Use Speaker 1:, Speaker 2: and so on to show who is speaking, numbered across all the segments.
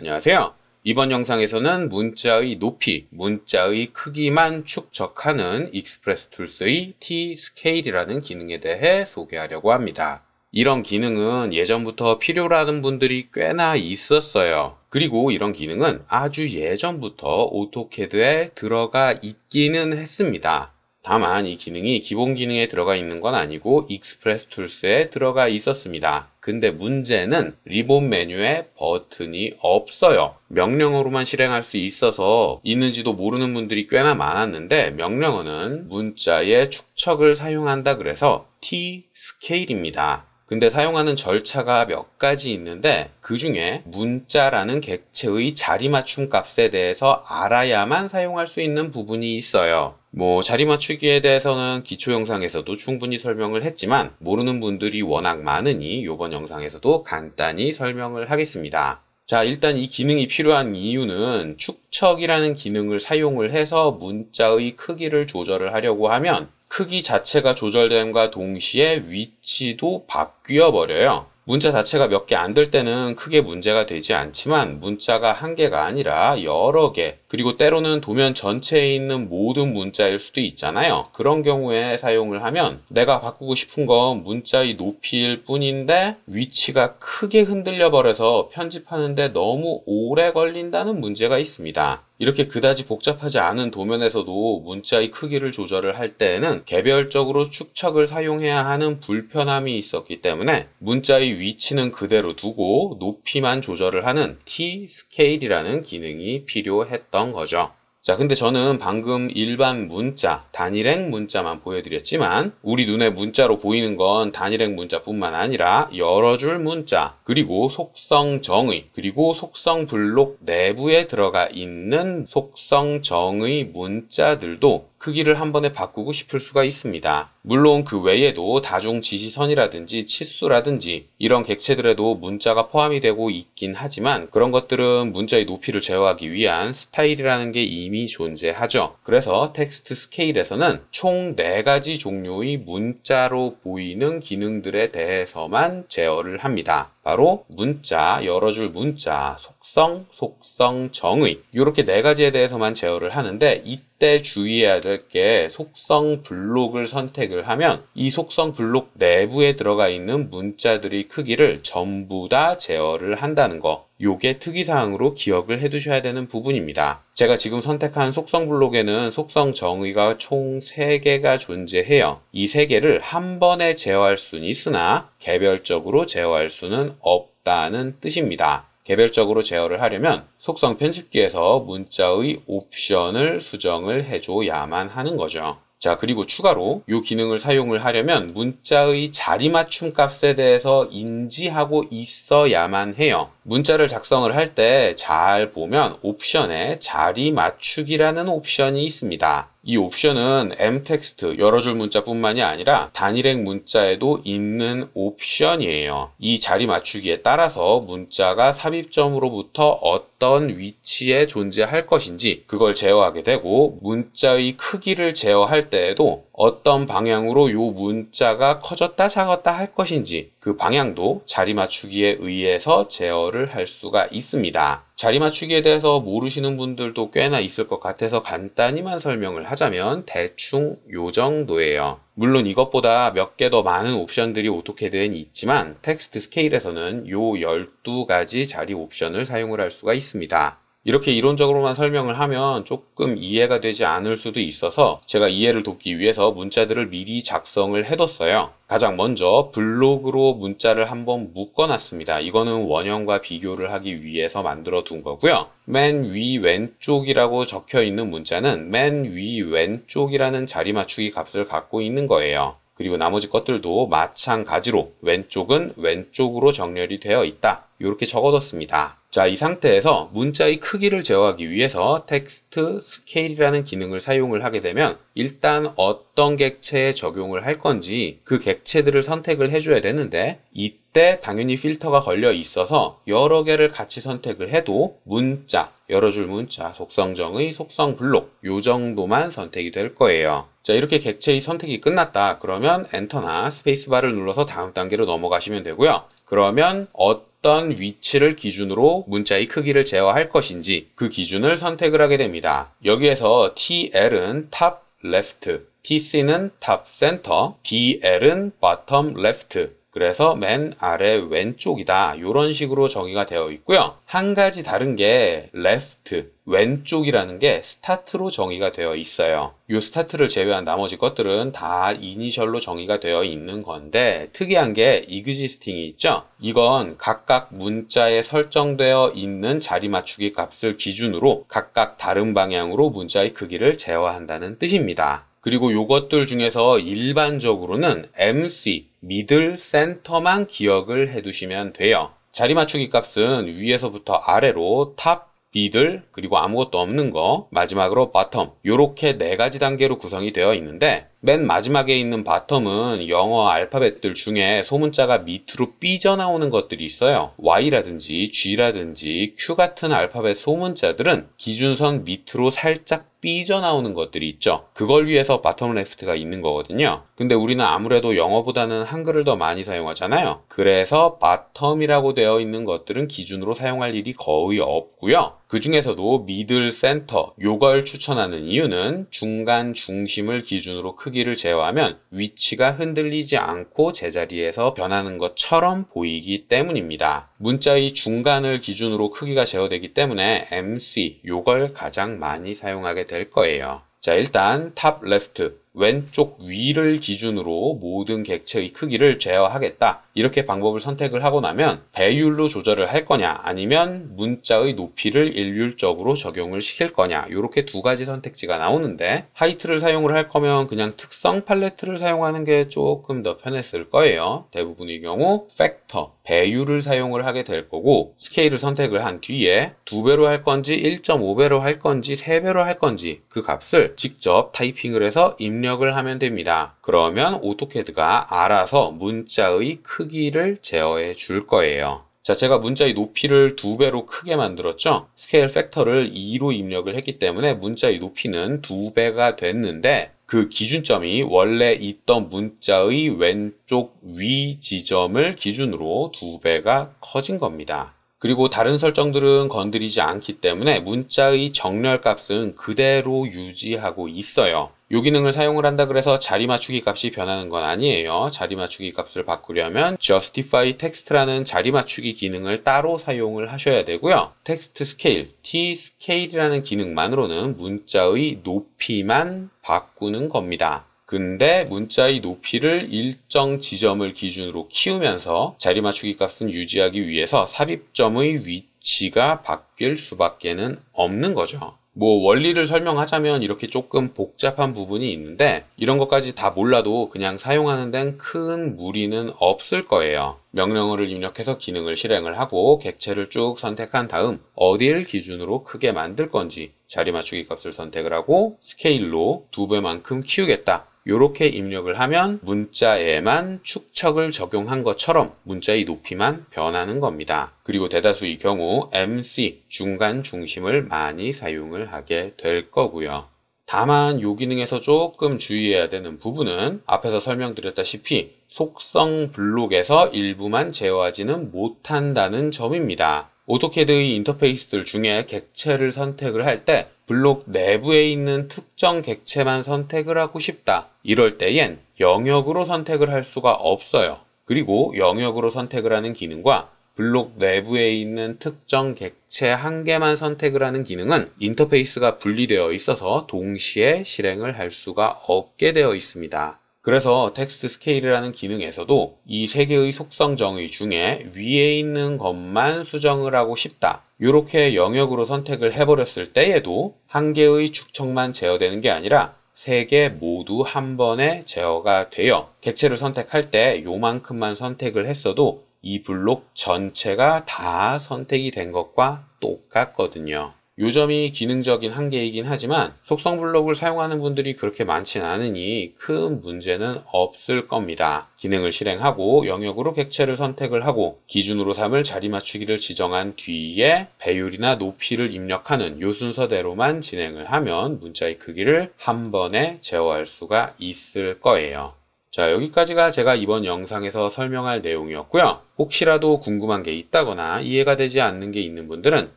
Speaker 1: 안녕하세요. 이번 영상에서는 문자의 높이, 문자의 크기만 축적하는 익스프레스 툴스의 T-스케일이라는 기능에 대해 소개하려고 합니다. 이런 기능은 예전부터 필요로 하는 분들이 꽤나 있었어요. 그리고 이런 기능은 아주 예전부터 오토캐드에 들어가 있기는 했습니다. 다만 이 기능이 기본 기능에 들어가 있는 건 아니고 익스프레스 툴스에 들어가 있었습니다. 근데 문제는 리본 메뉴에 버튼이 없어요. 명령어로만 실행할 수 있어서 있는지도 모르는 분들이 꽤나 많았는데 명령어는 문자의 축척을 사용한다 그래서 T-스케일입니다. 근데 사용하는 절차가 몇 가지 있는데 그 중에 문자라는 객체의 자리맞춤 값에 대해서 알아야만 사용할 수 있는 부분이 있어요. 자리 맞추기에 대해서는 기초 영상에서도 충분히 설명을 했지만 모르는 분들이 워낙 많으니 이번 영상에서도 간단히 설명을 하겠습니다. 자, 일단 이 기능이 필요한 이유는 축척이라는 기능을 사용을 해서 문자의 크기를 조절을 하려고 하면 크기 자체가 조절됨과 동시에 위치도 바뀌어 버려요. 문자 자체가 몇 개 안 될 때는 크게 문제가 되지 않지만 문자가 한 개가 아니라 여러 개, 그리고 때로는 도면 전체에 있는 모든 문자일 수도 있잖아요. 그런 경우에 사용을 하면 내가 바꾸고 싶은 건 문자의 높이일 뿐인데 위치가 크게 흔들려 버려서 편집하는데 너무 오래 걸린다는 문제가 있습니다. 이렇게 그다지 복잡하지 않은 도면에서도 문자의 크기를 조절을 할 때에는 개별적으로 축척을 사용해야 하는 불편함이 있었기 때문에 문자의 위치는 그대로 두고 높이만 조절을 하는 T-스케일이라는 기능이 필요했던 거죠. 자, 근데 저는 방금 일반 문자, 단일행 문자만 보여드렸지만 우리 눈에 문자로 보이는 건 단일행 문자뿐만 아니라 여러 줄 문자, 그리고 속성 정의, 그리고 속성 블록 내부에 들어가 있는 속성 정의 문자들도 크기를 한 번에 바꾸고 싶을 수가 있습니다. 물론 그 외에도 다중 지시선이라든지 치수라든지 이런 객체들에도 문자가 포함이 되고 있긴 하지만 그런 것들은 문자의 높이를 제어하기 위한 스타일이라는 게 이미 존재하죠. 그래서 텍스트 스케일에서는 총 4가지 종류의 문자로 보이는 기능들에 대해서만 제어를 합니다. 바로 문자, 여러 줄 문자, 속성, 속성 정의, 이렇게 4가지에 대해서만 제어를 하는데 이때 주의해야 될 게 속성 블록을 선택을 하면 이 속성 블록 내부에 들어가 있는 문자들의 크기를 전부 다 제어를 한다는 거, 요게 특이사항으로 기억을 해두셔야 되는 부분입니다. 제가 지금 선택한 속성 블록에는 속성 정의가 총 3개가 존재해요. 이 3개를 한 번에 제어할 수는 있으나 개별적으로 제어할 수는 없다는 뜻입니다. 개별적으로 제어를 하려면 속성 편집기에서 문자의 옵션을 수정을 해줘야만 하는 거죠. 자, 그리고 추가로 이 기능을 사용을 하려면 문자의 자리맞춤 값에 대해서 인지하고 있어야만 해요. 문자를 작성을 할 때 잘 보면 옵션에 자리 맞추기라는 옵션이 있습니다. 이 옵션은 m텍스트 여러 줄 문자뿐만이 아니라 단일행 문자에도 있는 옵션이에요. 이 자리 맞추기에 따라서 문자가 삽입점으로부터 어떤 위치에 존재할 것인지 그걸 제어하게 되고 문자의 크기를 제어할 때에도 어떤 방향으로 이 문자가 커졌다 작았다 할 것인지 그 방향도 자리 맞추기에 의해서 제어를 할 수가 있습니다. 자리 맞추기에 대해서 모르시는 분들도 꽤나 있을 것 같아서 간단히만 설명을 하자면 대충 요 정도예요. 물론 이것보다 몇 개 더 많은 옵션들이 오토캐드엔 있지만 텍스트 스케일에서는 요 12가지 자리 옵션을 사용을 할 수가 있습니다. 이렇게 이론적으로만 설명을 하면 조금 이해가 되지 않을 수도 있어서 제가 이해를 돕기 위해서 문자들을 미리 작성을 해뒀어요. 가장 먼저 블록으로 문자를 한번 묶어놨습니다. 이거는 원형과 비교를 하기 위해서 만들어 둔 거고요. 맨 위 왼쪽이라고 적혀 있는 문자는 맨 위 왼쪽이라는 자리 맞추기 값을 갖고 있는 거예요. 그리고 나머지 것들도 마찬가지로 왼쪽은 왼쪽으로 정렬이 되어 있다. 이렇게 적어뒀습니다. 자, 이 상태에서 문자의 크기를 제어하기 위해서 텍스트 스케일이라는 기능을 사용을 하게 되면 일단 어떤 객체에 적용을 할 건지 그 객체들을 선택을 해줘야 되는데 이때 당연히 필터가 걸려 있어서 여러 개를 같이 선택을 해도 문자, 여러 줄 문자, 속성정의, 속성 블록 요 정도만 선택이 될 거예요. 자, 이렇게 객체의 선택이 끝났다. 그러면 엔터나 스페이스바를 눌러서 다음 단계로 넘어가시면 되고요. 그러면 어떤 위치를 기준으로 문자의 크기를 제어할 것인지 그 기준을 선택을 하게 됩니다. 여기에서 TL은 top left, TC는 top center, BL은 bottom left, 그래서 맨 아래 왼쪽이다. 이런 식으로 정의가 되어 있고요. 한 가지 다른 게 left, 왼쪽이라는 게 스타트로 정의가 되어 있어요. 이 스타트를 제외한 나머지 것들은 다 이니셜로 정의가 되어 있는 건데 특이한 게 existing이 있죠. 이건 각각 문자에 설정되어 있는 자리 맞추기 값을 기준으로 각각 다른 방향으로 문자의 크기를 제어한다는 뜻입니다. 그리고 요것들 중에서 일반적으로는 MC, 미들, 센터만 기억을 해두시면 돼요. 자리 맞추기 값은 위에서부터 아래로 탑, 미들, 그리고 아무것도 없는 거, 마지막으로 바텀, 요렇게 4가지 단계로 구성이 되어 있는데 맨 마지막에 있는 바텀은 영어 알파벳들 중에 소문자가 밑으로 삐져나오는 것들이 있어요. Y라든지 G라든지 Q 같은 알파벳 소문자들은 기준선 밑으로 살짝 삐져나오는 것들이 있죠. 그걸 위해서 바텀 레프트가 있는 거거든요. 근데 우리는 아무래도 영어보다는 한글을 더 많이 사용하잖아요. 그래서 바텀이라고 되어 있는 것들은 기준으로 사용할 일이 거의 없고요. 그 중에서도 미들, 센터 요걸 추천하는 이유는 중간 중심을 기준으로 크기를 제어하면 위치가 흔들리지 않고 제자리에서 변하는 것처럼 보이기 때문입니다. 문자의 중간을 기준으로 크기가 제어되기 때문에 MC 요걸 가장 많이 사용하게 될 거예요. 자, 일단 탑 레프트 왼쪽 위를 기준으로 모든 객체의 크기를 제어하겠다. 이렇게 방법을 선택을 하고 나면 배율로 조절을 할 거냐 아니면 문자의 높이를 일률적으로 적용을 시킬 거냐 이렇게 2가지 선택지가 나오는데 하이트를 사용을 할 거면 그냥 특성 팔레트를 사용하는 게 조금 더 편했을 거예요. 대부분의 경우 팩터, 배율을 사용을 하게 될 거고 스케일을 선택을 한 뒤에 2배로 할 건지 1.5배로 할 건지 3배로 할 건지 그 값을 직접 타이핑을 해서 입력을 하면 됩니다. 그러면 오토캐드가 알아서 문자의 크기를 제어해 줄 거예요. 자, 제가 문자의 높이를 2배로 크게 만들었죠? 스케일 팩터를 2로 입력을 했기 때문에 문자의 높이는 2배가 됐는데 그 기준점이 원래 있던 문자의 왼쪽 위 지점을 기준으로 2배가 커진 겁니다. 그리고 다른 설정들은 건드리지 않기 때문에 문자의 정렬 값은 그대로 유지하고 있어요. 이 기능을 사용을 한다 그래서 자리 맞추기 값이 변하는 건 아니에요. 자리 맞추기 값을 바꾸려면 justify text라는 자리 맞추기 기능을 따로 사용을 하셔야 되고요. text scale, t-scale이라는 기능만으로는 문자의 높이만 바꾸는 겁니다. 근데 문자의 높이를 일정 지점을 기준으로 키우면서 자리 맞추기 값은 유지하기 위해서 삽입점의 위치가 바뀔 수밖에는 없는 거죠. 뭐 원리를 설명하자면 이렇게 조금 복잡한 부분이 있는데 이런 것까지 다 몰라도 그냥 사용하는 데는 큰 무리는 없을 거예요. 명령어를 입력해서 기능을 실행을 하고 객체를 쭉 선택한 다음 어디를 기준으로 크게 만들 건지 자리 맞추기 값을 선택을 하고 스케일로 2배만큼 키우겠다. 이렇게 입력을 하면 문자에만 축척을 적용한 것처럼 문자의 높이만 변하는 겁니다. 그리고 대다수의 경우 MC, 중간 중심을 많이 사용을 하게 될 거고요. 다만 이 기능에서 조금 주의해야 되는 부분은 앞에서 설명드렸다시피 속성 블록에서 일부만 제어하지는 못한다는 점입니다. 오토캐드의 인터페이스들 중에 객체를 선택을 할 때 블록 내부에 있는 특정 객체만 선택을 하고 싶다. 이럴 때엔 영역으로 선택을 할 수가 없어요. 그리고 영역으로 선택을 하는 기능과 블록 내부에 있는 특정 객체 한 개만 선택을 하는 기능은 인터페이스가 분리되어 있어서 동시에 실행을 할 수가 없게 되어 있습니다. 그래서 텍스트 스케일이라는 기능에서도 이 3개의 속성 정의 중에 위에 있는 것만 수정을 하고 싶다. 이렇게 영역으로 선택을 해버렸을 때에도 한 개의 축척만 제어되는 게 아니라 3개 모두 한 번에 제어가 돼요. 객체를 선택할 때 요만큼만 선택을 했어도 이 블록 전체가 다 선택이 된 것과 똑같거든요. 요 점이 기능적인 한계이긴 하지만 속성 블록을 사용하는 분들이 그렇게 많진 않으니 큰 문제는 없을 겁니다. 기능을 실행하고 영역으로 객체를 선택을 하고 기준으로 삼을 자리 맞추기를 지정한 뒤에 배율이나 높이를 입력하는 요 순서대로만 진행을 하면 문자의 크기를 한 번에 제어할 수가 있을 거예요. 자, 여기까지가 제가 이번 영상에서 설명할 내용이었고요. 혹시라도 궁금한 게 있다거나 이해가 되지 않는 게 있는 분들은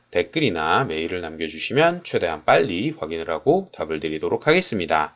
Speaker 1: 댓글이나 메일을 남겨주시면 최대한 빨리 확인을 하고 답을 드리도록 하겠습니다.